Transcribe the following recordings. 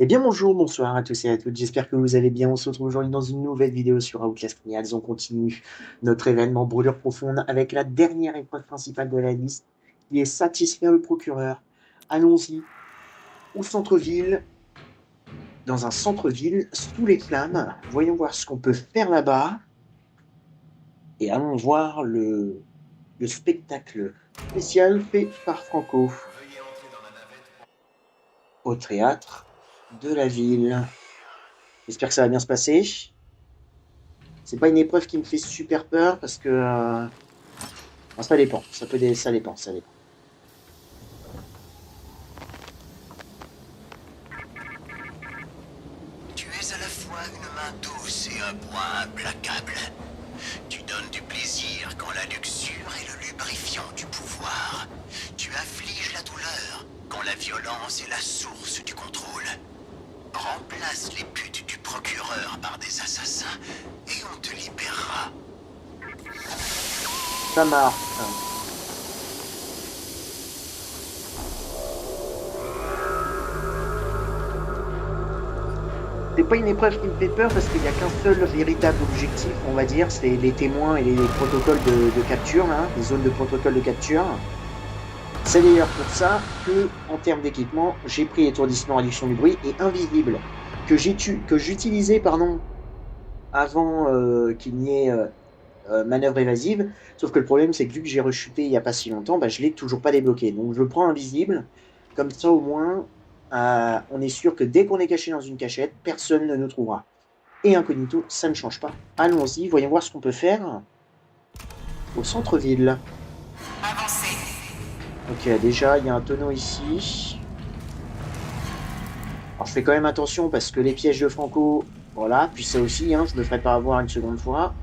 Eh bien bonjour, bonsoir à tous et à toutes, j'espère que vous allez bien. On se retrouve aujourd'hui dans une nouvelle vidéo sur Outlast Trials. On continue notre événement Brûlure profonde avec la dernière épreuve principale de la liste qui est satisfaire le procureur. Allons-y au centre-ville, dans un centre-ville sous les flammes. Voyons voir ce qu'on peut faire là-bas et allons voir le spectacle spécial fait par Franco au théâtre de la ville. J'espère que ça va bien se passer. C'est pas une épreuve qui me fait super peur parce que ça dépend. Ça dépend, ça dépend. Tu es à la fois une main douce et un poing implacable. Tu donnes du plaisir quand la luxure est le lubrifiant du pouvoir. Tu affliges la douleur quand la violence est la source du contrôle. Remplace les putes du procureur par des assassins et on te libérera. Ça marche. C'est pas une épreuve qui me fait peur parce qu'il n'y a qu'un seul véritable objectif, on va dire, c'est les témoins et les protocoles de capture, là, les zones de protocole de capture. C'est d'ailleurs pour ça que, en termes d'équipement, j'ai pris étourdissement, réduction du bruit et invisible, que j'utilisais avant qu'il n'y ait manœuvre évasive. Sauf que le problème, c'est que vu que j'ai rechuté il n'y a pas si longtemps, bah, je l'ai toujours pas débloqué. Donc je prends invisible, comme ça au moins, on est sûr que dès qu'on est caché dans une cachette, personne ne nous trouvera. Et incognito, ça ne change pas. Allons-y, voyons voir ce qu'on peut faire au centre-ville. Avancez. Ok, déjà, il y a un tonneau ici. Alors je fais quand même attention parce que les pièges de Franco, voilà, puis ça aussi, hein, je me ferai pas avoir une seconde fois.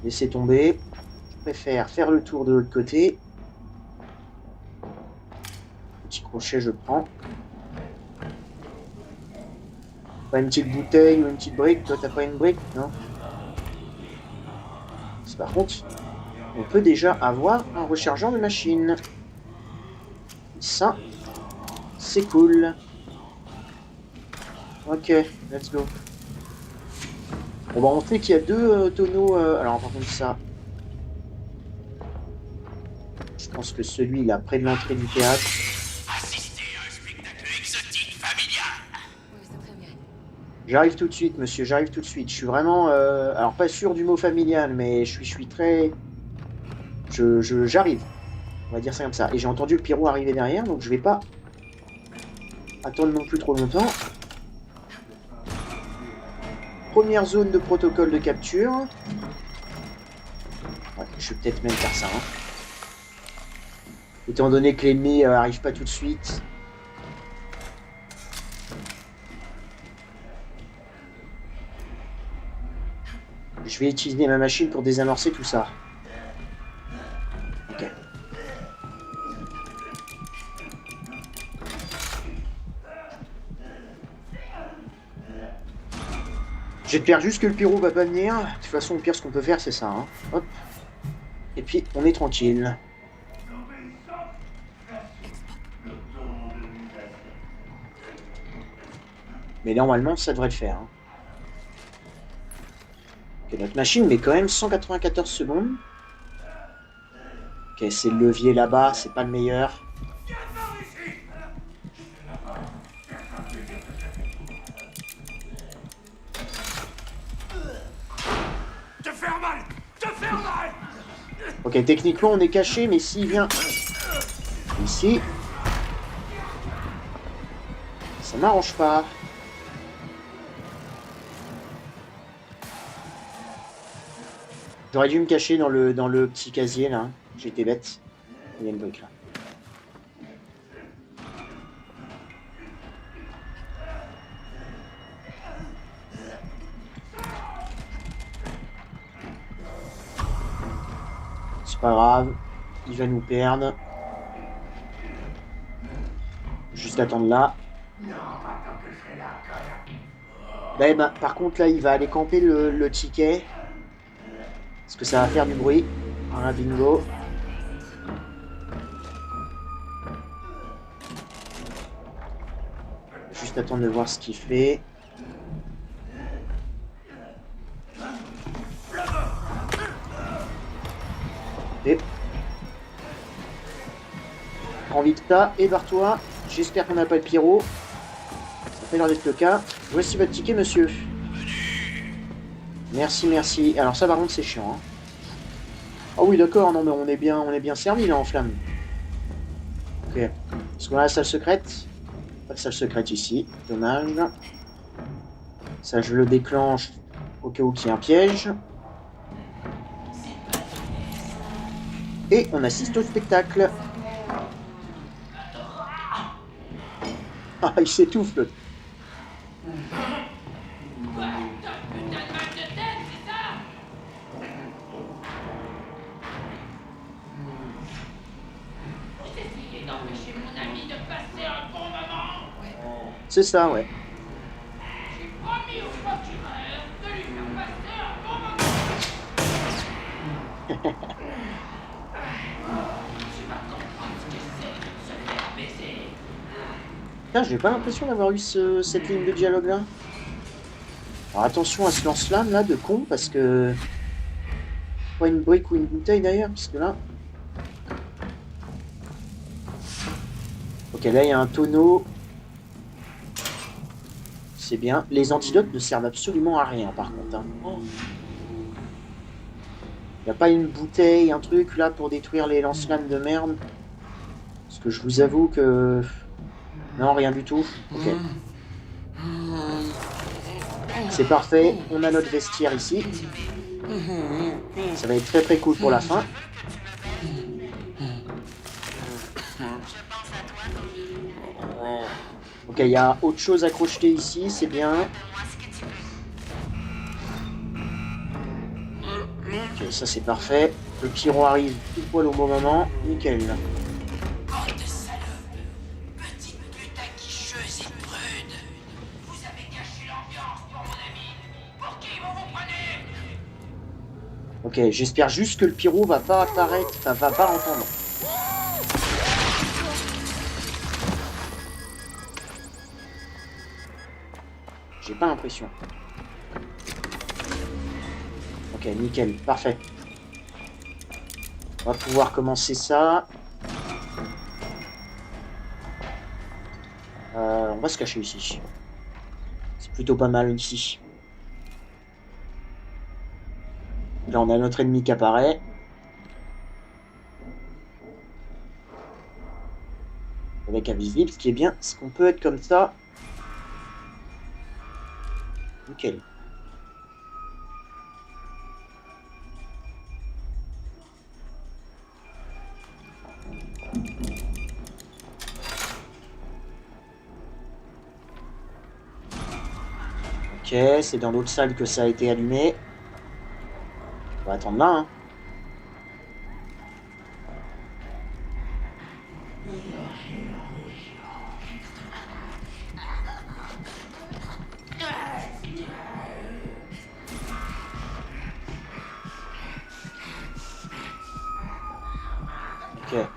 Laissez tomber. Je préfère faire le tour de l'autre côté. Petit crochet, je prends. Pas une petite bouteille ou une petite brique? Toi, t'as pas une brique? Non. Par contre, on peut déjà avoir un rechargeant de machine. Ça, c'est cool. Ok, let's go. On va montrer qu'il y a deux tonneaux. Alors, par contre, ça, je pense que celui-là, près de l'entrée du théâtre. Assistez à un spectacle exotique familial. J'arrive tout de suite, monsieur, j'arrive tout de suite. Je suis vraiment, alors pas sûr du mot familial, mais je suis très, j'arrive. On va dire ça comme ça. Et j'ai entendu le pyro arriver derrière, donc je vais pas attendre non plus trop longtemps. Première zone de protocole de capture. Ouais, je vais peut-être même faire ça. Hein. Étant donné que l'ennemi arrive pas tout de suite. Je vais utiliser ma machine pour désamorcer tout ça. Ok. J'espère juste que le pyro va pas venir. De toute façon, au pire, ce qu'on peut faire, c'est ça. Hein. Hop. Et puis, on est tranquille. Mais normalement, ça devrait le faire. Hein. Ok, notre machine met quand même 194 secondes. Ok, c'est le levier là-bas, c'est pas le meilleur. Ok, techniquement, on est caché, mais s'il vient ici, ça m'arrange pas. J'aurais dû me cacher dans le petit casier, là. J'étais bête. Il y a une brique, là. C'est pas grave. Il va nous perdre. Juste attendre là. Bah, par contre, là, il va aller camper le ticket. Parce que ça va faire du bruit. Voilà, bingo. Juste attendre de voir ce qu'il fait. Et... prends vite ça et barre-toi. J'espère qu'on n'a pas le pyro. Ça fait l'air d'être le cas. Voici votre ticket, monsieur. Merci, merci. Alors ça, par contre, c'est chiant. Hein. Ah oui, d'accord. Non, mais on est bien servi là en flamme. Ok. Est-ce qu'on a la salle secrète? Pas de salle secrète ici. Dommage. Ça, je le déclenche au cas où il y ait un piège. Et on assiste au spectacle. Ah, il s'étouffe. C'est ça, ouais. J'ai promis au procureur de lui faire passer un bon moment. Tu vas comprendre ce que c'est de se faire baiser. Putain, j'ai pas l'impression d'avoir eu cette ligne de dialogue là. Alors attention à ce lance-flamme là de con parce que... pas une brique ou une bouteille d'ailleurs, parce que là... Ok, là il y a un tonneau. C'est bien. Les antidotes ne servent absolument à rien par contre. Hein. Il n'y a pas une bouteille, un truc là pour détruire les lance-flammes de merde. Parce que je vous avoue que... non, rien du tout. Ok. C'est parfait. On a notre vestiaire ici. Ça va être très très cool pour la fin. Ok, il y a autre chose à crocheter ici, c'est bien. Ok, ça c'est parfait. Le pyro arrive tout poil au bon moment. Nickel. Bande de salopes. Petite pute aguicheuse et prude. Vous avez gâché l'ambiance pour mon ami. Pour qui vous vous prenez? Ok, j'espère juste que le pyro va pas apparaître, enfin va pas entendre. J'ai pas l'impression. Ok, nickel, parfait. On va pouvoir commencer ça. On va se cacher ici. C'est plutôt pas mal ici. Là, on a notre ennemi qui apparaît. Avec invisible, ce qui est bien, c'est qu'on peut être comme ça. Nickel. Ok, c'est dans l'autre salle que ça a été allumé. On va attendre là, hein. Ok.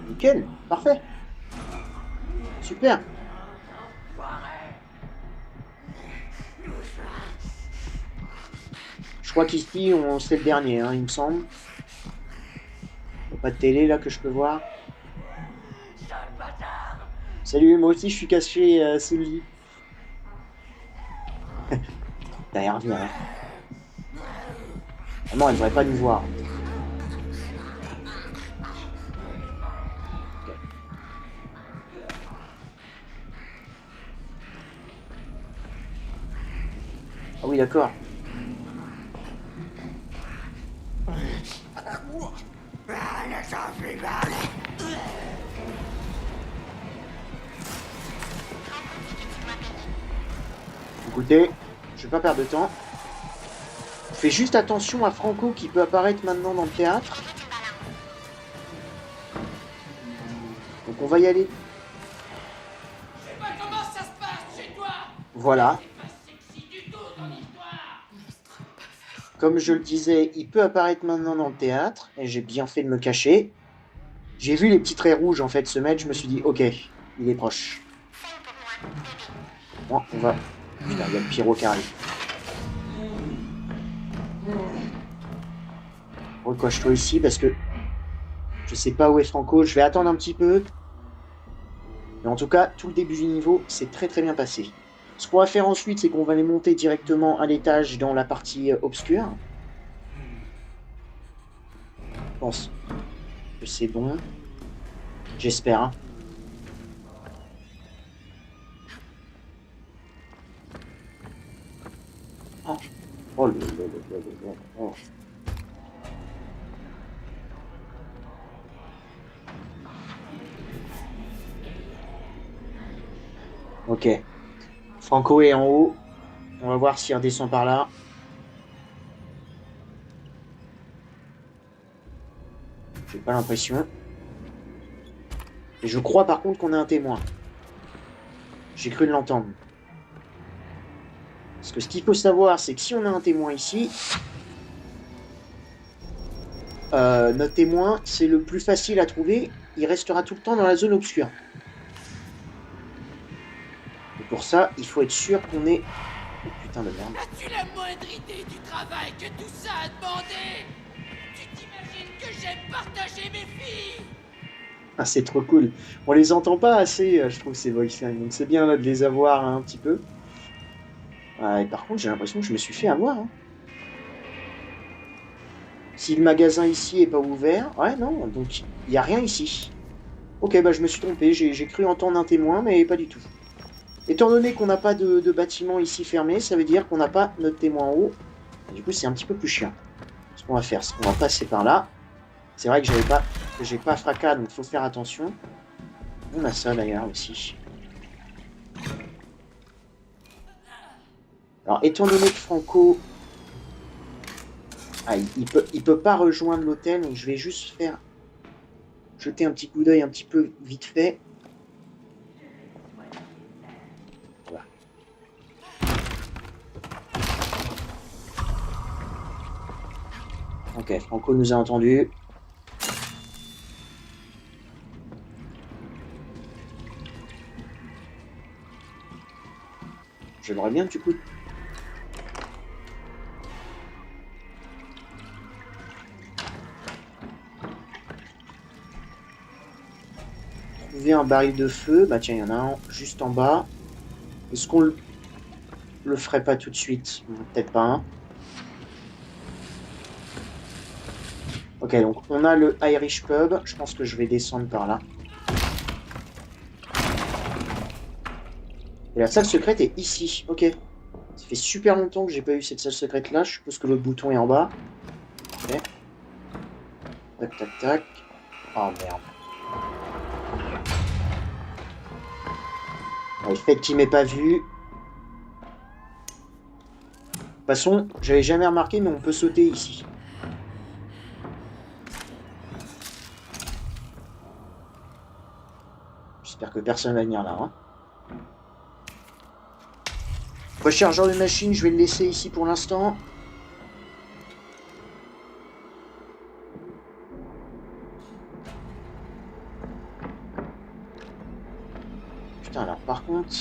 Nickel, parfait. Super. Je crois qu'ici, c'est le dernier, hein, il me semble. Il n'y a pas de télé là que je peux voir. Salut, moi aussi je suis caché sous le lit. Derrière, revient. Hein. Ah non, elle ne devrait pas nous voir. Okay. Ah oui, d'accord. Écoutez, je vais pas perdre de temps. Fais juste attention à Franco qui peut apparaître maintenant dans le théâtre. Donc on va y aller. Je sais pas comment ça se passe chez toi. Voilà. C'est pas sexy du tout ton histoire. comme je le disais, il peut apparaître maintenant dans le théâtre, et j'ai bien fait de me cacher. J'ai vu les petits traits rouges en fait se mettre, je me suis dit, ok, il est proche. Bon, on va... Putain, il y a le pyro qui arrive. Recoche-toi ici parce que je sais pas où est Franco, je vais attendre un petit peu. Mais en tout cas, tout le début du niveau, c'est très très bien passé. Ce qu'on va faire ensuite, c'est qu'on va les monter directement à l'étage dans la partie obscure. Je pense que c'est bon. J'espère. Hein. Oh, oh, oh. Ok. Franco est en haut. On va voir s'il redescend par là. J'ai pas l'impression. Et je crois par contre qu'on a un témoin. J'ai cru l'entendre. Parce que ce qu'il faut savoir, c'est que si on a un témoin ici, notre témoin, c'est le plus facile à trouver. Il restera tout le temps dans la zone obscure. Et pour ça, il faut être sûr qu'on est... Oh, putain de merde. As-tu la moindre idée du travail que tout ça a demandé? Tu t'imagines que j'aime partager mes filles? Ah, c'est trop cool. On les entend pas assez, je trouve, ces voice lines. Donc c'est bien là, de les avoir hein, un petit peu. Et par contre, j'ai l'impression que je me suis fait avoir. Hein. Si le magasin ici est pas ouvert... Ouais, non, donc il n'y a rien ici. Ok, bah je me suis trompé. J'ai cru entendre un témoin, mais pas du tout. Étant donné qu'on n'a pas de bâtiment ici fermé, ça veut dire qu'on n'a pas notre témoin en haut. Et du coup, c'est un petit peu plus chiant. Ce qu'on va faire, c'est qu'on va passer par là. C'est vrai que j'ai pas fracas, donc il faut faire attention. On a ça d'ailleurs aussi. Alors, étant donné que Franco... Ah, il peut pas rejoindre l'hôtel, donc je vais juste faire... Jeter un petit coup d'œil un petit peu vite fait. Voilà. Ok, Franco nous a entendus. J'aimerais bien du coup... trouver un baril de feu. Bah tiens, il y en a un juste en bas. Est-ce qu'on le ferait pas tout de suite? Peut-être pas un. Ok, donc on a le Irish Pub. Je pense que je vais descendre par là. Et la salle secrète est ici. Ok. Ça fait super longtemps que j'ai pas eu cette salle secrète là. Je suppose que l'autre bouton est en bas. Ok. Tac, tac, tac. Oh merde. Le fait qu'il m'ait pas vu. De toute façon, j'avais jamais remarqué, mais on peut sauter ici. J'espère que personne va venir là. Hein. Rechargeur de machine, je vais le laisser ici pour l'instant. Putain, alors par contre...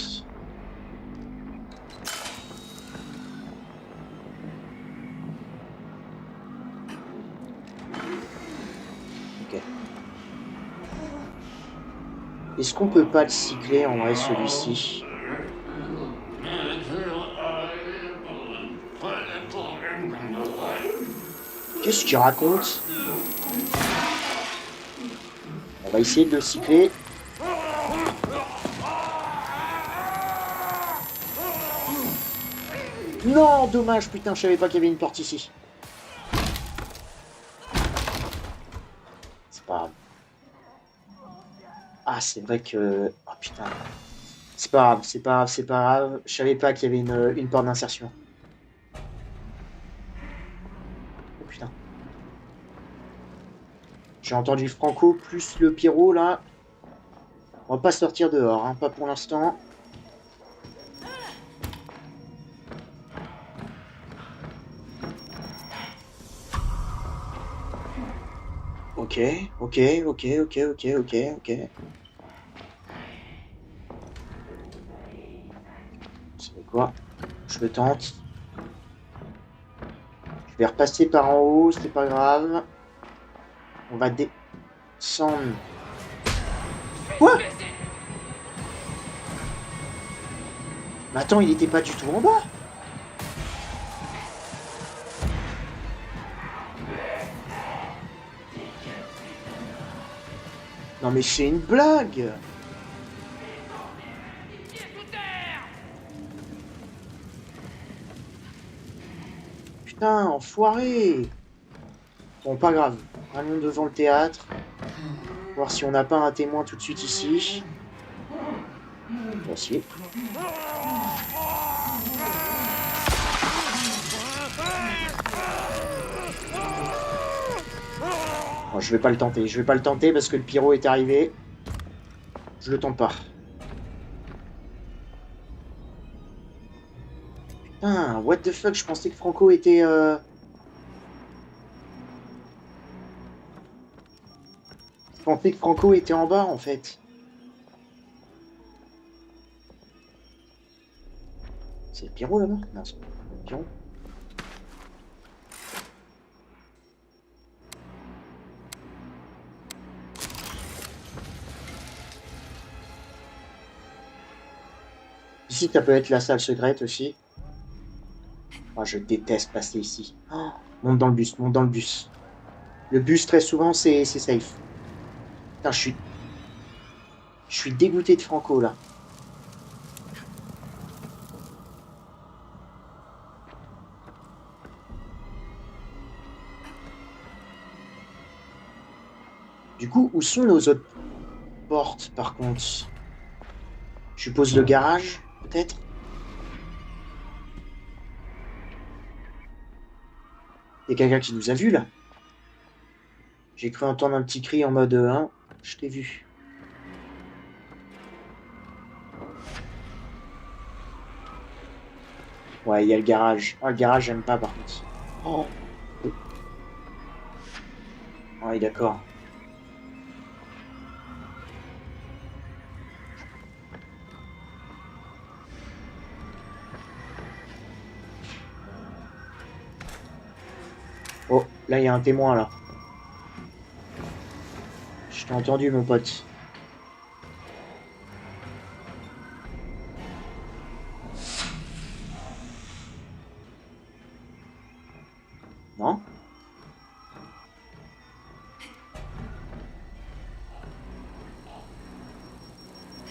Ok. Est-ce qu'on peut pas le cycler en vrai celui-ci? Qu'est-ce qu'il raconte? On va essayer de le cycler. Non, dommage, putain, je savais pas qu'il y avait une porte ici. C'est pas grave. Ah, c'est vrai que... Oh putain. C'est pas grave, c'est pas grave, c'est pas grave. Je savais pas qu'il y avait une porte d'insertion. Oh putain. J'ai entendu Franco plus le pyro là. On va pas sortir dehors, hein, pas pour l'instant. Ok, ok, ok, ok, ok, ok, ok. C'est quoi? Je le tente. Je vais repasser par en haut, c'est pas grave. On va descendre. Quoi? Mais attends, il était pas du tout en bas. Non mais c'est une blague. Putain, enfoiré. Bon, pas grave. Allons devant le théâtre. Voir si on n'a pas un témoin tout de suite ici. Voici. Bon, je vais pas le tenter. Je vais pas le tenter parce que le pyro est arrivé. Je le tente pas. Putain, what the fuck, je pensais que Franco était... Je pensais que Franco était en bas, en fait. C'est le pyro, là-bas? Non, c'est pas le pyro. Ici, ça peut être la salle secrète aussi. Oh, je déteste passer ici. Oh, monte dans le bus, monte dans le bus. Le bus, très souvent, c'est safe. Putain, je suis dégoûté de Franco, là. Du coup, où sont nos autres portes, par contre? Je suppose le garage, peut-être? Il y a quelqu'un qui nous a vus, là. J'ai cru entendre un petit cri en mode hein, je t'ai vu. Ouais, il y a le garage. Ah, le garage, j'aime pas, par contre. Oh. Ouais, d'accord. Oh, là, il y a un témoin, là. Je t'ai entendu, mon pote. Non?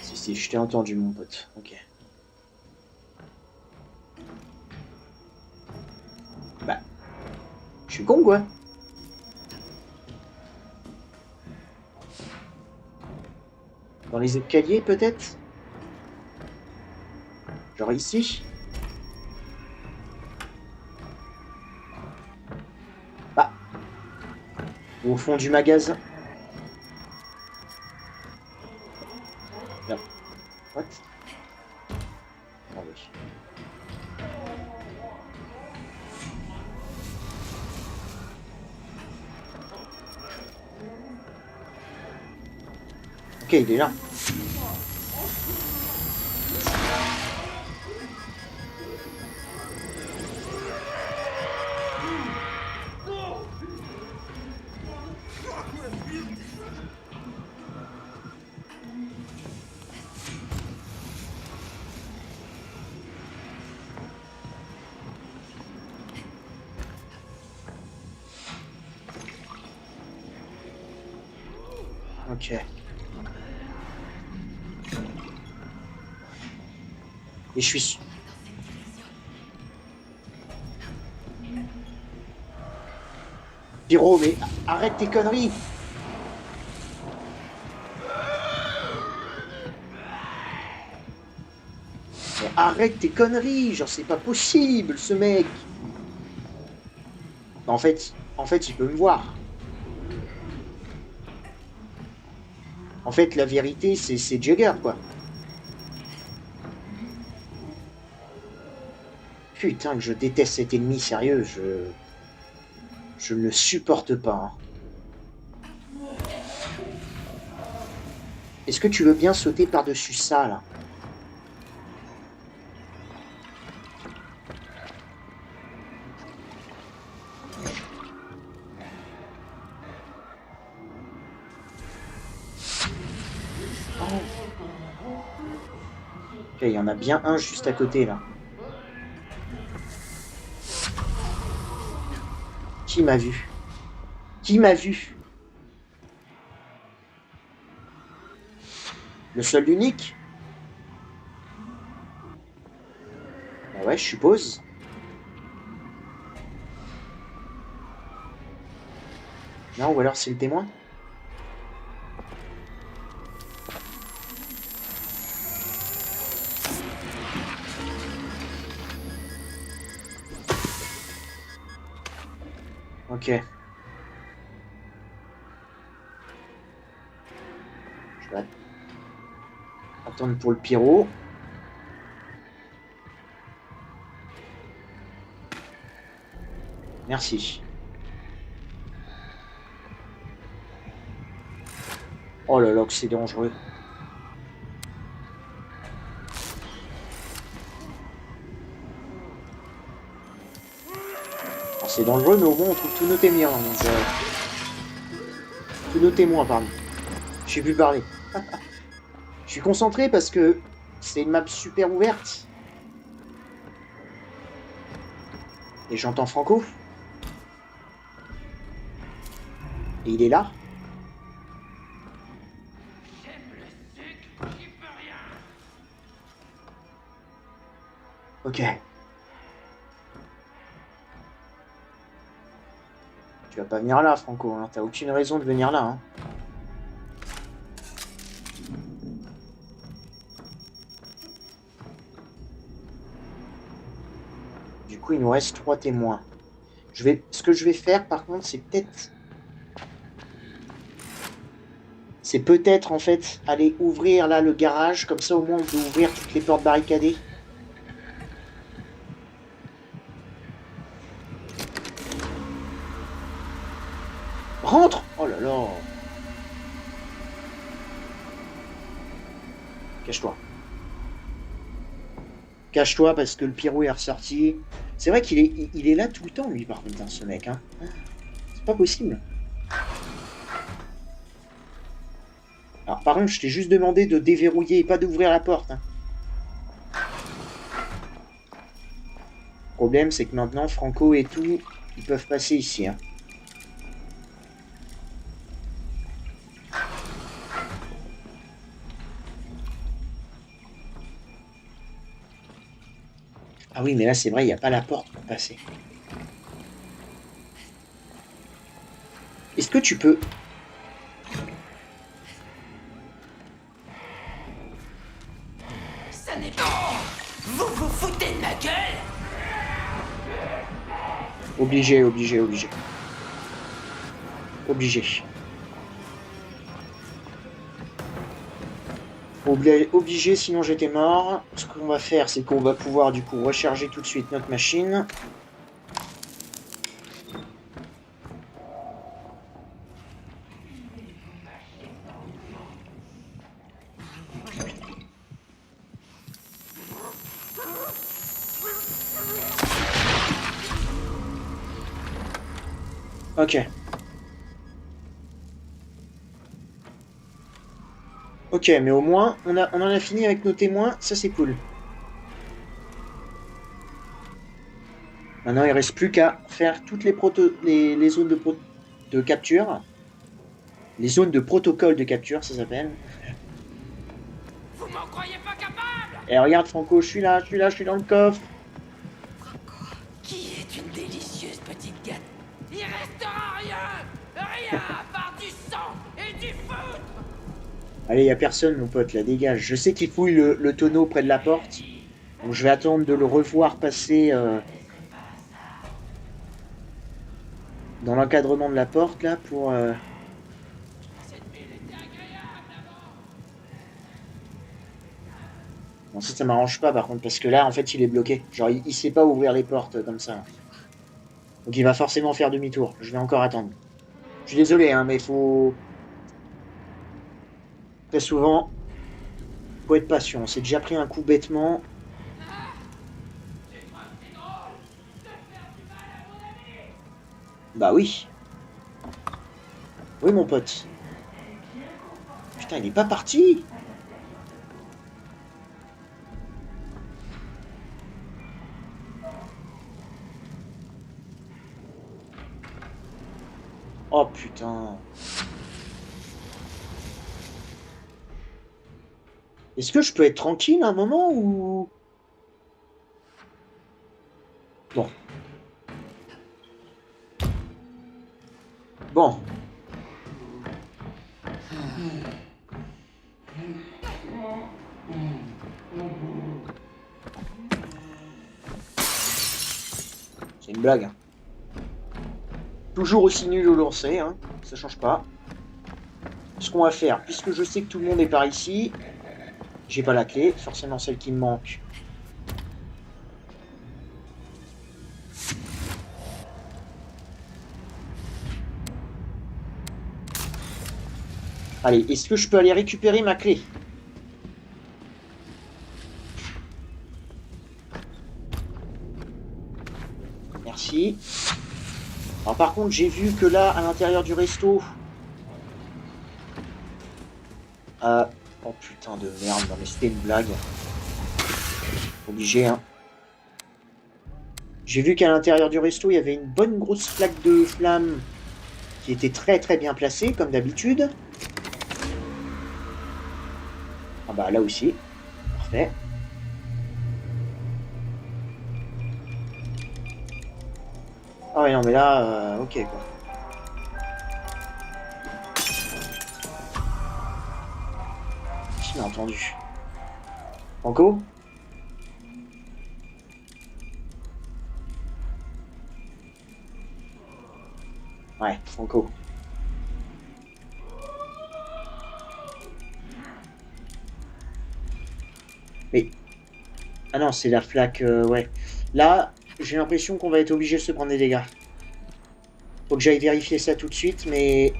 Si, je t'ai entendu, mon pote. Ok. Bah, je suis con, quoi. Dans les escaliers, peut-être? Genre ici? Bah, au fond du magasin. Non. What? Attendez. Ok, il est là. Ok. Et je suis... Pyro, mais arrête tes conneries! Mais arrête tes conneries! Genre, c'est pas possible, ce mec! En fait, il peut me voir. En fait, la vérité, c'est Jagger, quoi. Putain, que je déteste cet ennemi, sérieux, je ne le supporte pas. Hein. Est-ce que tu veux bien sauter par-dessus ça, là? Ok, il y en a bien un juste à côté, là. Qui m'a vu? Qui m'a vu? Le seul unique? Bah ouais, je suppose. Non, ou alors c'est le témoin? Ok. Je vais attendre pour le pyro. Merci. Oh là là, que c'est dangereux. Alors, c'est dangereux, mais au moins on trouve tous nos témoins. Donc, tous nos témoins, pardon. Je sais plus parler. Je suis concentré parce que c'est une map super ouverte. Et j'entends Franco. Et il est là. Ok. Tu vas pas venir là, Franco. Hein. T'as aucune raison de venir là. Hein. Du coup, il nous reste 3 témoins. Ce que je vais faire, par contre, c'est peut-être... C'est peut-être, en fait, aller ouvrir, là, le garage. Comme ça, au moins, on peut ouvrir toutes les portes barricadées. Rentre! Oh là là! Cache-toi. Cache-toi parce que le pyro est ressorti. C'est vrai il est là tout le temps, lui, par contre, hein, ce mec. Hein. C'est pas possible. Alors, par contre, je t'ai juste demandé de déverrouiller et pas d'ouvrir la porte. Hein. Le problème, c'est que maintenant, Franco et tout, ils peuvent passer ici. Hein. Ah oui, mais là, c'est vrai, il n'y a pas la porte pour passer. Est-ce que tu peux... Ça n'est pas... Vous vous foutez de ma gueule? Obligé, obligé, obligé. Obligé. Obligé, sinon j'étais mort. Ce qu'on va faire, c'est qu'on va pouvoir du coup recharger tout de suite notre machine. Ok. Ok, mais au moins, on en a fini avec nos témoins, ça c'est cool. Maintenant, il reste plus qu'à faire toutes les zones de capture. Les zones de protocole de capture, ça s'appelle. Vous m'en croyez pas capable? Et regarde Franco, je suis là, je suis dans le coffre. Qui est une délicieuse petite gâte? Il restera rien! Rien à part du sang et du foutre! Allez, y a personne mon pote, là, dégage. Je sais qu'il fouille le tonneau près de la porte. Donc je vais attendre de le revoir passer dans l'encadrement de la porte, là, pour... Bon, ça m'arrange pas par contre, parce que là, en fait, il est bloqué. Genre, il sait pas ouvrir les portes comme ça. Donc il va forcément faire demi-tour. Je vais encore attendre. Je suis désolé, hein, mais faut... Très souvent, faut être patient. On s'est déjà pris un coup bêtement. Bah oui. Oui, mon pote. Putain, il est pas parti. Oh putain. Est-ce que je peux être tranquille un moment ou... Bon. Bon. C'est une blague. Hein. Toujours aussi nul au lancer, hein. Ça change pas. Ce qu'on va faire, puisque je sais que tout le monde est par ici, j'ai pas la clé, forcément celle qui me manque. Allez, est-ce que je peux aller récupérer ma clé? Merci. Alors par contre, j'ai vu que là, à l'intérieur du resto... Oh putain de merde, non mais c'était une blague. Obligé, hein. J'ai vu qu'à l'intérieur du resto, il y avait une bonne grosse flaque de flamme qui était très très bien placée, comme d'habitude. Ah bah là aussi. Parfait. Ah ouais, non mais là, ok quoi. Qui m'a entendu? Franco? Ouais, Franco. Mais... Ah non, c'est la flaque, ouais. Là, j'ai l'impression qu'on va être obligé de se prendre des dégâts. Faut que j'aille vérifier ça tout de suite, mais...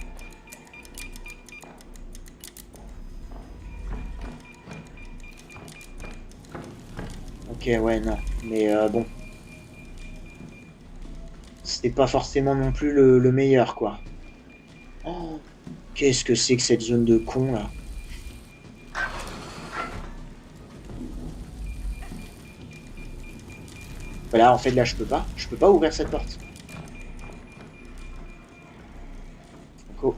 Ok, ouais, non. Mais bon. C'était pas forcément non plus le meilleur, quoi. Oh, qu'est-ce que c'est que cette zone de con, là? Voilà, en fait, là, je peux pas. Je peux pas ouvrir cette porte. Franco.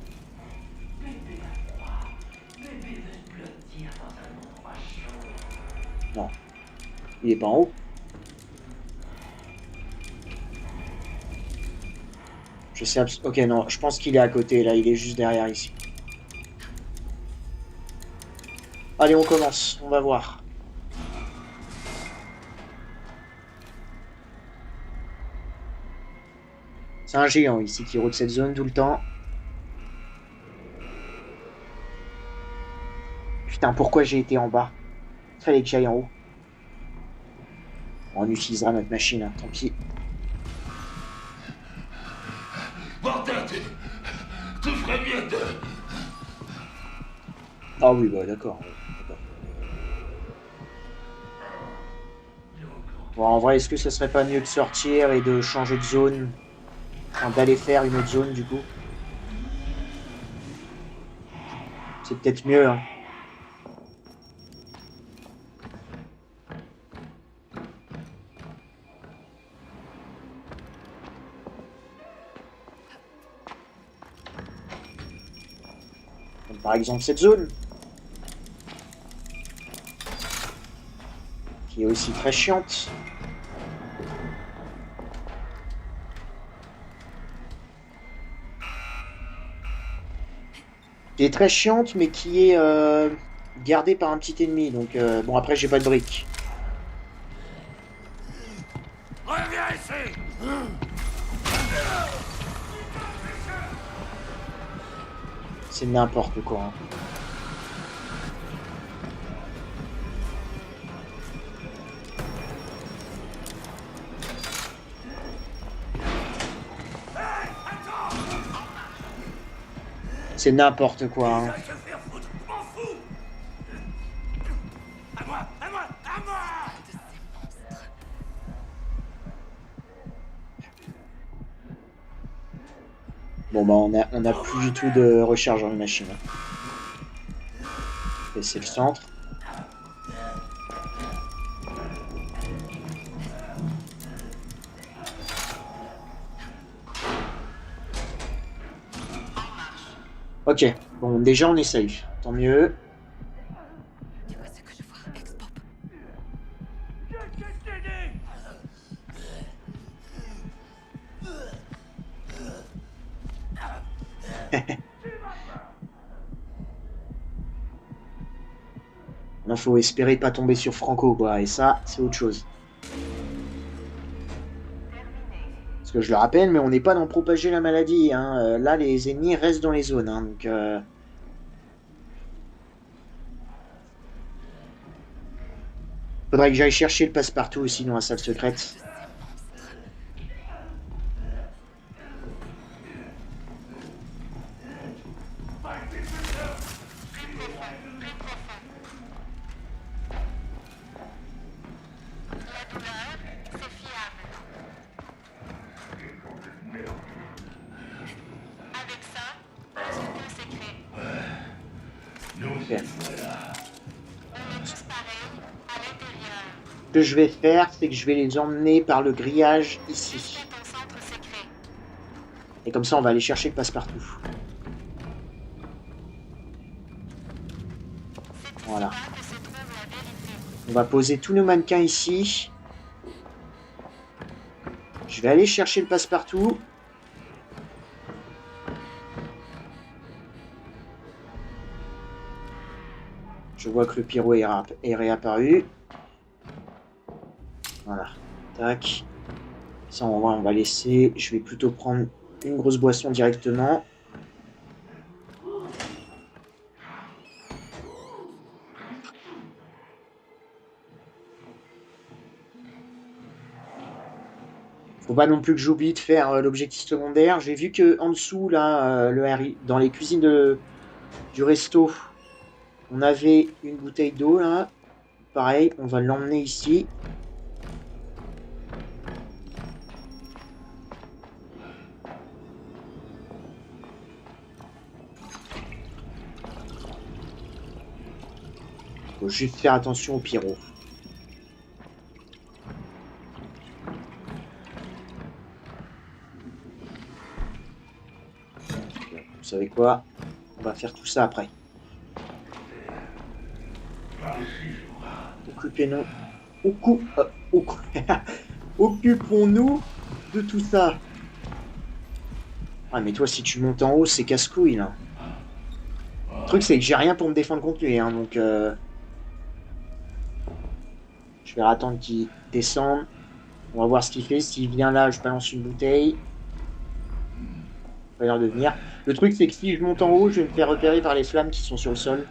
Non. Il est pas en haut. Je sais ok, non, je pense qu'il est à côté, là, il est juste derrière ici. Allez, on commence, on va voir. C'est un géant ici qui rôde cette zone tout le temps. Putain, pourquoi j'ai été en bas? Il fallait que j'aille en haut. On utilisera notre machine, hein, tant pis. Bordel, tu ferais mieux de... Ah oui, bah d'accord. Bon, en vrai, est-ce que ce serait pas mieux de sortir et de changer de zone? Enfin, d'aller faire une autre zone, du coup? C'est peut-être mieux, hein. Comme par exemple cette zone. Qui est aussi très chiante. Qui est très chiante, mais qui est gardée par un petit ennemi. Donc, bon, après, j'ai pas de briques. Reviens ici! C'est n'importe quoi. Hein. C'est n'importe quoi. Hein. Bon bah on a plus du tout de recharge dans les machines. Et c'est le centre. Ok, bon déjà on est safe, tant mieux. Tu vois ce que je vois, ex-pop. Non, faut espérer pas tomber sur Franco, quoi, et ça, c'est autre chose. Parce que je le rappelle, mais on n'est pas dans propager la maladie, hein. Là, les ennemis restent dans les zones, hein, donc... Faudrait que j'aille chercher le passe-partout aussi dans la salle secrète. Ce que je vais faire, c'est que je vais les emmener par le grillage ici. Et comme ça, on va aller chercher le passe-partout. Voilà. On va poser tous nos mannequins ici. Je vais aller chercher le passe-partout. Je vois que le pyro est réapparu. Voilà. Tac. Ça, on va laisser. Je vais plutôt prendre une grosse boisson directement. Faut pas non plus que j'oublie de faire l'objectif secondaire. J'ai vu que en dessous, là, dans les cuisines du resto, on avait une bouteille d'eau, là. Pareil, on va l'emmener ici. Faut juste faire attention au pyro. Vous savez quoi? On va faire tout ça après. Occupez-nous. Occupons-nous de tout ça. Ah mais toi, si tu montes en haut, c'est casse-couille, là. Le truc, c'est que j'ai rien pour me défendre contre lui, hein, donc... Je vais attendre qu'il descende. On va voir ce qu'il fait. S'il vient là, je balance une bouteille. Il va l'air de venir. Le truc, c'est que si je monte en haut, je vais me faire repérer par les flammes qui sont sur le sol.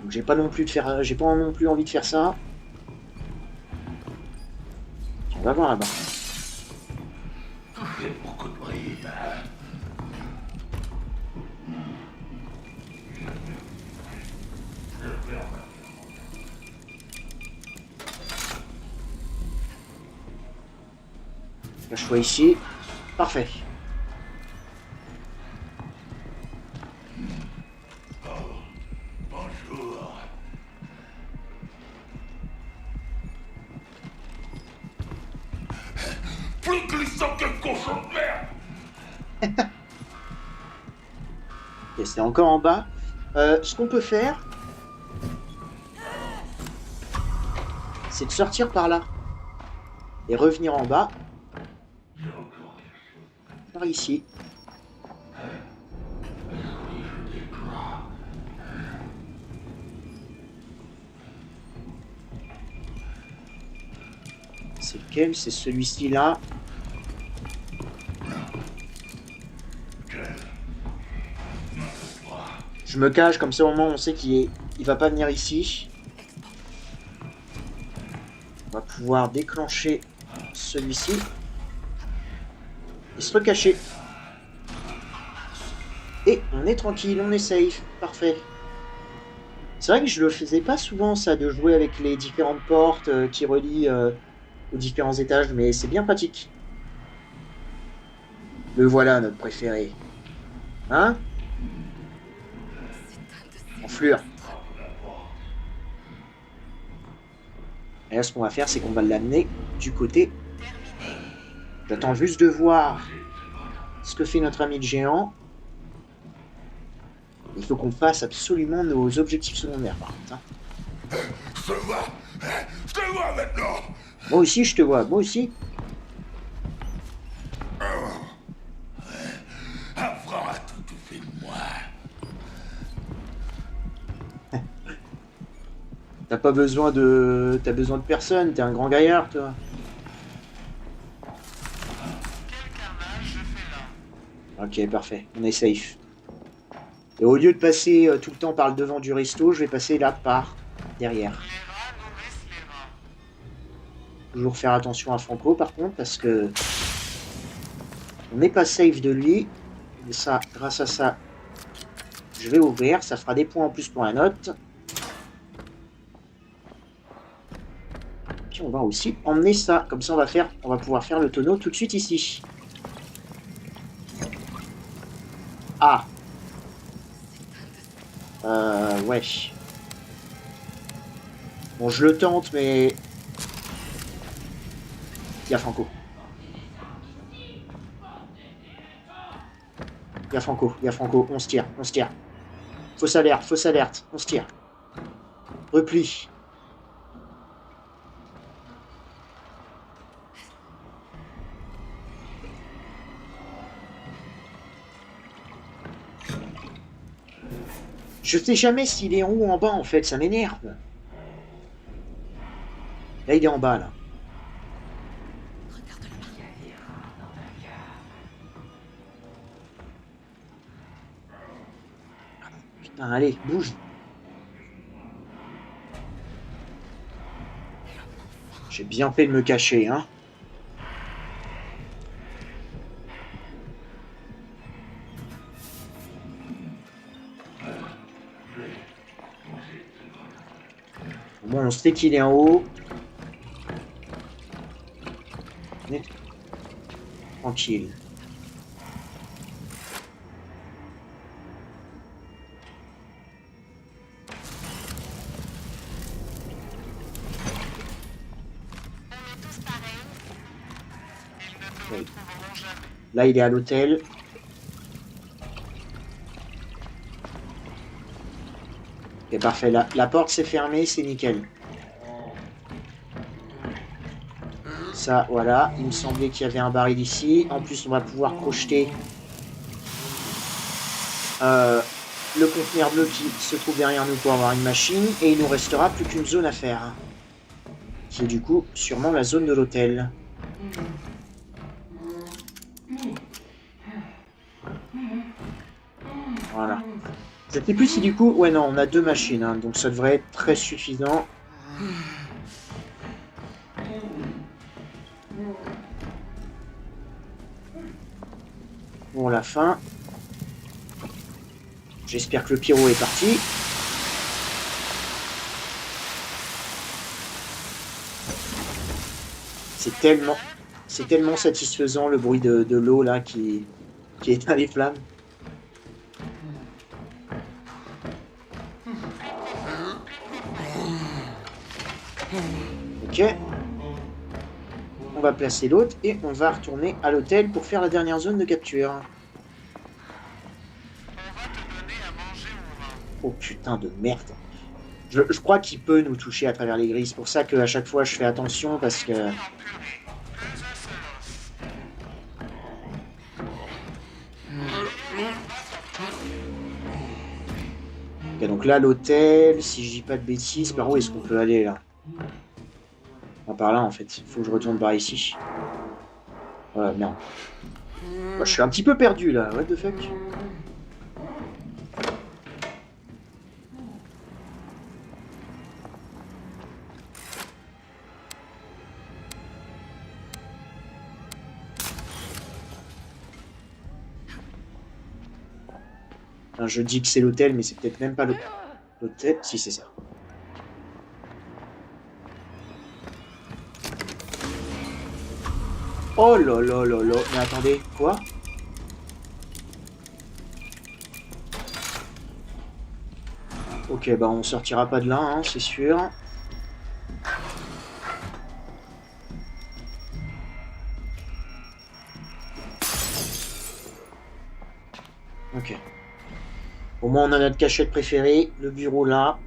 Donc j'ai pas non plus envie de faire ça. On va voir là-bas. Là, je vois ici. Parfait. Bonjour. Plus glissant qu'un cochon de merde. Ok, c'est encore en bas. Ce qu'on peut faire, c'est de sortir par là et revenir en bas. Par ici. C'est lequel? C'est celui-ci là. Je me cache, comme ça au moins on sait il va pas venir ici. On va pouvoir déclencher celui-ci. Et se recacher. Et on est tranquille, on est safe. Parfait. C'est vrai que je le faisais pas souvent ça, de jouer avec les différentes portes qui relient aux différents étages, mais c'est bien pratique. Le voilà, notre préféré. Hein? Enflure. Et là, ce qu'on va faire, c'est qu'on va l'amener du côté. J'attends juste de voir ce que fait notre ami le géant. Il faut qu'on fasse absolument nos objectifs secondaires, par contre. Hein. Je te vois maintenant. Moi aussi, je te vois. Moi aussi. Avran a tout fait de moi. T'as pas besoin de... T'as besoin de personne. T'es un grand gaillard, toi. Ok, parfait. On est safe. Et au lieu de passer tout le temps par le devant du resto, je vais passer là par derrière. Toujours faire attention à Franco par contre, parce que on n'est pas safe de lui. Mais ça, grâce à ça, je vais ouvrir. Ça fera des points en plus pour la note. Puis on va aussi emmener ça. Comme ça, on va pouvoir faire le tonneau tout de suite ici. Ah. Ouais. Bon, je le tente, mais... Il y a Franco. Il y a Franco. On se tire. Fausse alerte. On se tire. Repli. Je sais jamais s'il est en haut ou en bas, en fait. Ça m'énerve. Là, il est en bas, là. Putain, allez, bouge. J'ai bien fait de me cacher, hein. Bon, on sait qu'il est en haut. Tranquille. Oui. Là, il est à l'hôtel. Ok, parfait. La porte s'est fermée, c'est nickel. Ça, voilà. Il me semblait qu'il y avait un baril ici. En plus, on va pouvoir projeter le conteneur bleu qui se trouve derrière nous pour avoir une machine. Et il nous restera plus qu'une zone à faire. Qui est du coup sûrement la zone de l'hôtel. Voilà. Je ne sais plus si du coup... Ouais, non, on a 2 machines, hein, donc ça devrait être très suffisant. Bon, la fin. J'espère que le pyro est parti. C'est tellement satisfaisant le bruit de l'eau là qui éteint les flammes. Ok. On va placer l'autre et on va retourner à l'hôtel pour faire la dernière zone de capture. Oh putain de merde. Je crois qu'il peut nous toucher à travers les grilles. C'est pour ça qu'à chaque fois je fais attention parce que... Ok, donc là l'hôtel, si je dis pas de bêtises, par où est-ce qu'on peut aller là? Ah, par là en fait. Il faut que je retourne par ici. Ouais, merde. Moi, je suis un petit peu perdu là. What the fuck? Enfin, je dis que c'est l'hôtel, mais c'est peut-être même pas l'hôtel. Si, c'est ça. Oh là là là là. Mais attendez, quoi? Ok, bah on sortira pas de là, hein, c'est sûr. Ok. Au moins on a notre cachette préférée, le bureau là.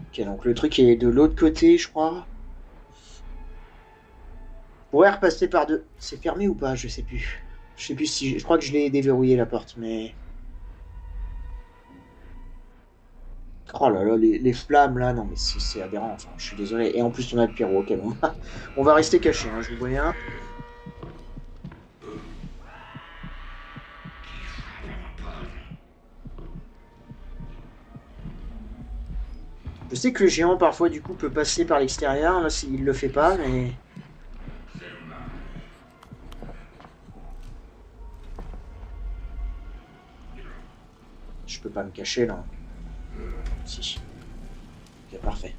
Ok, donc le truc est de l'autre côté, je crois. On pourrait repasser par deux. C'est fermé ou pas? Je sais plus. Je sais plus si. Je crois que je l'ai déverrouillé la porte, mais. Oh là là, les flammes là, non mais c'est aberrant, enfin, je suis désolé. Et en plus on a le pyro, ok, bon. On va rester caché, hein, je vous préviens. Je sais que le géant parfois du coup peut passer par l'extérieur, là il le fait pas, mais. Je peux pas me cacher là. Si. Ok, parfait.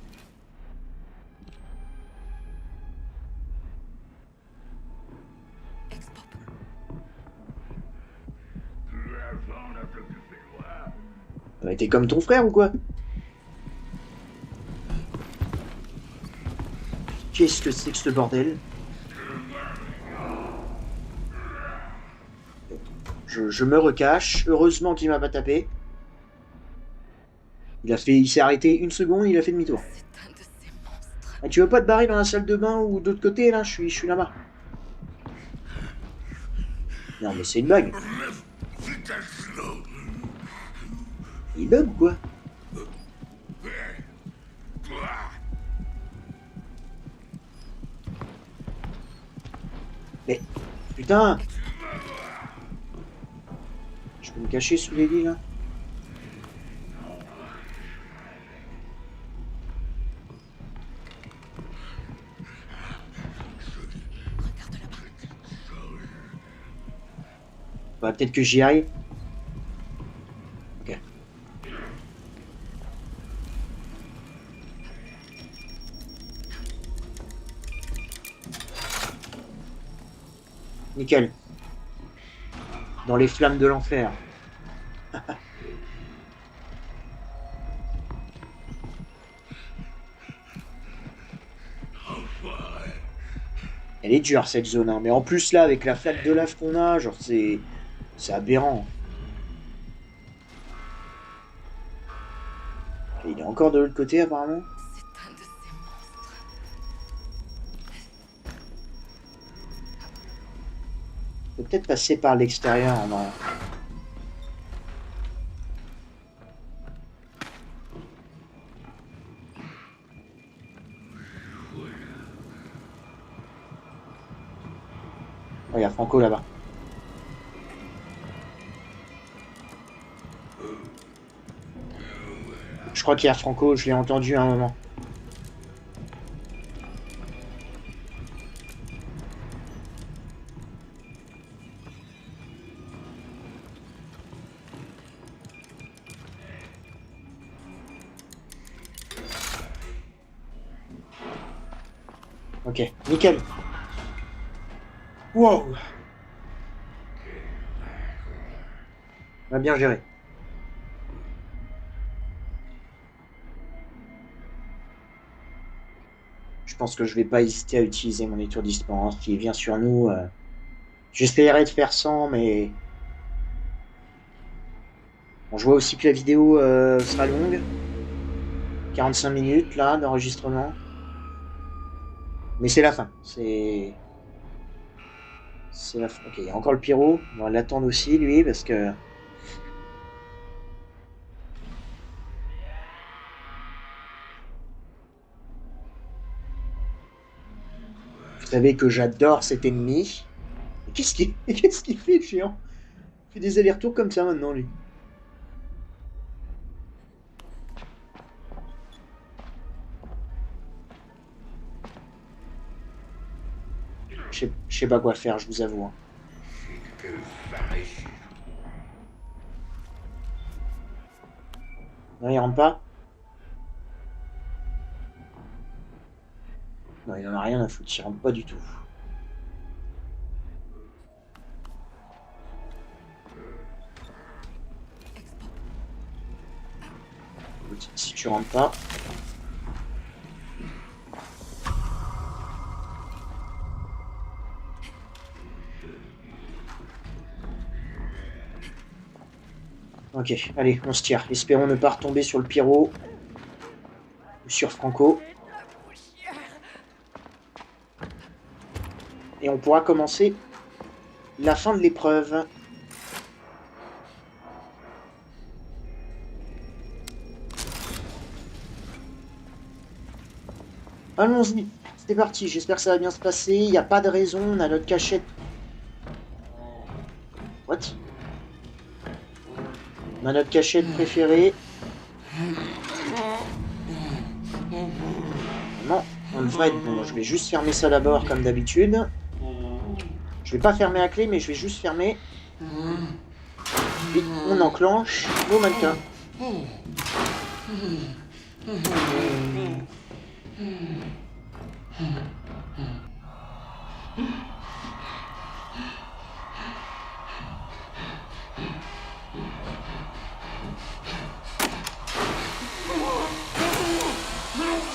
Ex-pop. T'es comme ton frère ou quoi? Qu'est-ce que c'est que ce bordel? Je me recache. Heureusement qu'il m'a pas tapé. Il s'est arrêté une seconde, il a fait demi-tour. C'est un de ces monstres. Ah, tu veux pas te barrer dans la salle de bain ou d'autre côté là? Je suis là-bas. Non mais c'est une blague. Il bug ou quoi? Mais putain! Je peux me cacher sous les lits là? Regarde là-bas. Bah peut-être que j'y aille. Ok. Nickel. Dans les flammes de l'enfer. Elle est dure cette zone, hein. Mais en plus là, avec la flaque de lave qu'on a, genre c'est aberrant. Et il est encore de l'autre côté apparemment. C'est un de ces monstres. Peut peut-être passer par l'extérieur en vrai. Oh, il y a Franco là-bas. Je crois qu'il y a Franco, je l'ai entendu à un moment. Ok, nickel. Wow. On a bien géré. Je pense que je vais pas hésiter à utiliser mon étourdissement. Hein. S'il vient sur nous, j'essaierai de faire sans, mais... Bon, je vois aussi que la vidéo sera longue. 45 minutes, là, d'enregistrement. Mais c'est la fin. C'est la fin. Ok, il y a encore le pyro. On va l'attendre aussi, lui, parce que... Vous savez que j'adore cet ennemi. Mais qu'est-ce qu'il fait, le géant? Il fait des allers-retours comme ça, maintenant, lui. Je sais pas quoi faire, je vous avoue. Hein. Non, il rentre pas? quoi. Il en a rien à foutre, il rentre pas du tout. Si tu rentres pas. Ok, allez, on se tire. Espérons ne pas retomber sur le pyro. Ou sur Franco. Et on pourra commencer la fin de l'épreuve. Allons-y, c'est parti, j'espère que ça va bien se passer. Il n'y a pas de raison, on a notre cachette. What? On a notre cachette préférée. Non, on devrait être bon. Je vais juste fermer ça d'abord comme d'habitude. Je vais pas fermer à clé, mais je vais juste fermer. Et on enclenche nos mannequins.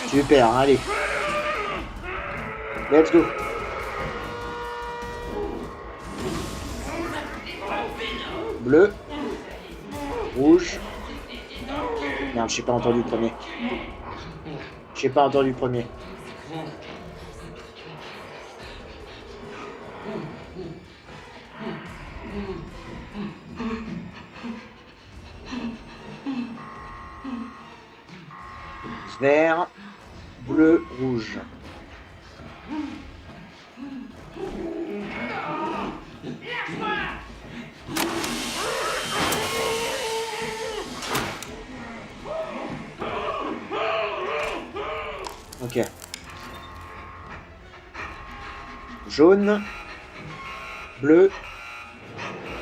Super, allez. Let's go. Bleu. Rouge. Merde, j'ai pas entendu le premier. J'ai pas entendu le premier. Vert, bleu, rouge. Ok. Jaune, bleu,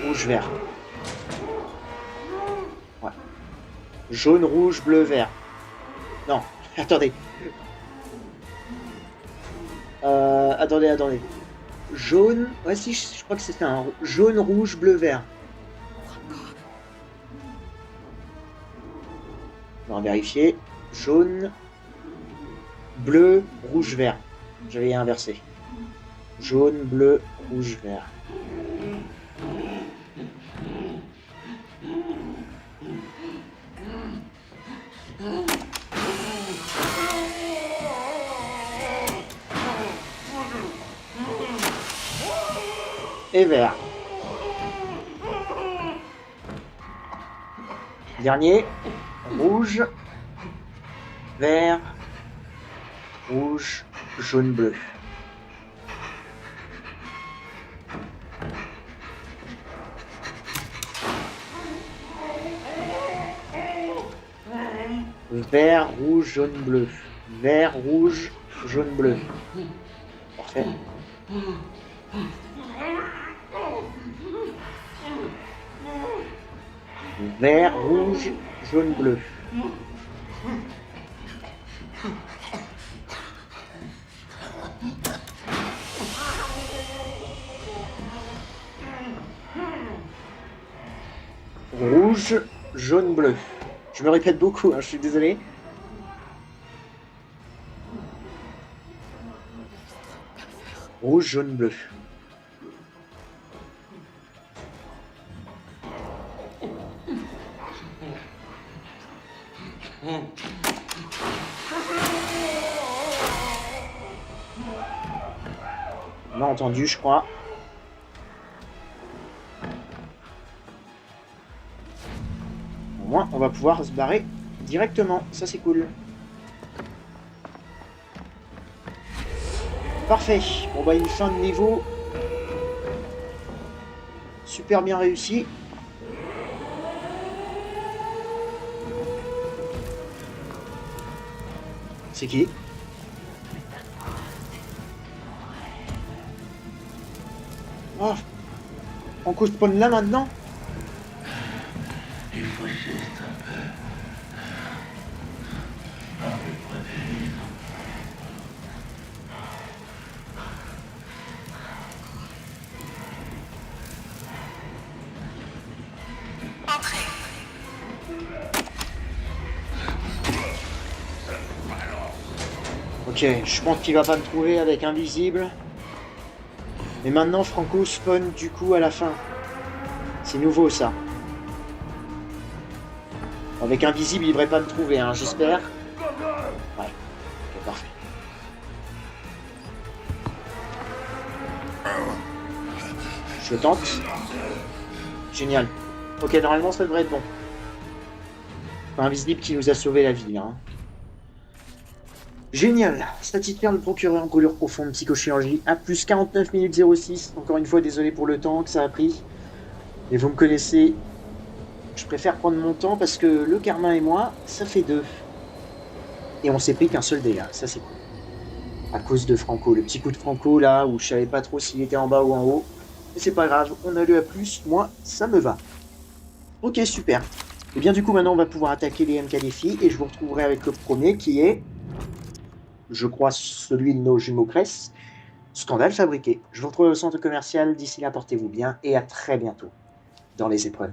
rouge, vert. Ouais. Jaune, rouge, bleu, vert. Non, attendez. Attendez. Jaune. Ouais, si, je crois que c'est un jaune, rouge, bleu, vert. On va vérifier. Jaune, bleu, rouge, vert. J'avais inversé. Jaune, bleu, rouge, vert. Et vert. Dernier. Rouge, vert, rouge, jaune, bleu. Vert, rouge, jaune, bleu. Vert, rouge, jaune, bleu. Parfait. Vert, rouge, jaune, bleu. Rouge, jaune, bleu. Je me répète beaucoup, hein, je suis désolé. Rouge, jaune, bleu. On a entendu, je crois. Au moins, on va pouvoir se barrer directement. Ça, c'est cool. Parfait. Bon, bah, une fin de niveau. Super bien réussi. C'est qui? Oh, on co-spawn là maintenant? Il faut juste un peu plus près. Ok, je pense qu'il va pas me trouver avec Invisible. Et maintenant, Franco spawn du coup à la fin. C'est nouveau ça. Avec Invisible, il devrait pas me trouver, hein, j'espère. Ouais, ok, parfait. Je tente. Génial. Ok, normalement ça devrait être bon. Invisible qui nous a sauvé la vie, hein. Génial. Satisfaire le procureur en brûlure profonde, psychochirurgie, à plus 49 minutes 06. Encore une fois, désolé pour le temps que ça a pris. Mais vous me connaissez, je préfère prendre mon temps parce que le karma et moi, ça fait 2. Et on s'est pris qu'un seul dégât, ça c'est cool. À cause de Franco, le petit coup de Franco là, où je savais pas trop s'il était en bas ou en haut. Mais c'est pas grave, on a le A+, moi, ça me va. Ok, super. Et bien du coup, maintenant, on va pouvoir attaquer les MK défis, et je vous retrouverai avec le premier qui est, je crois, celui de nos jumeaux Cress, Scandale fabriqué. Je vous retrouve au centre commercial, d'ici là, portez-vous bien, et à très bientôt dans les épreuves.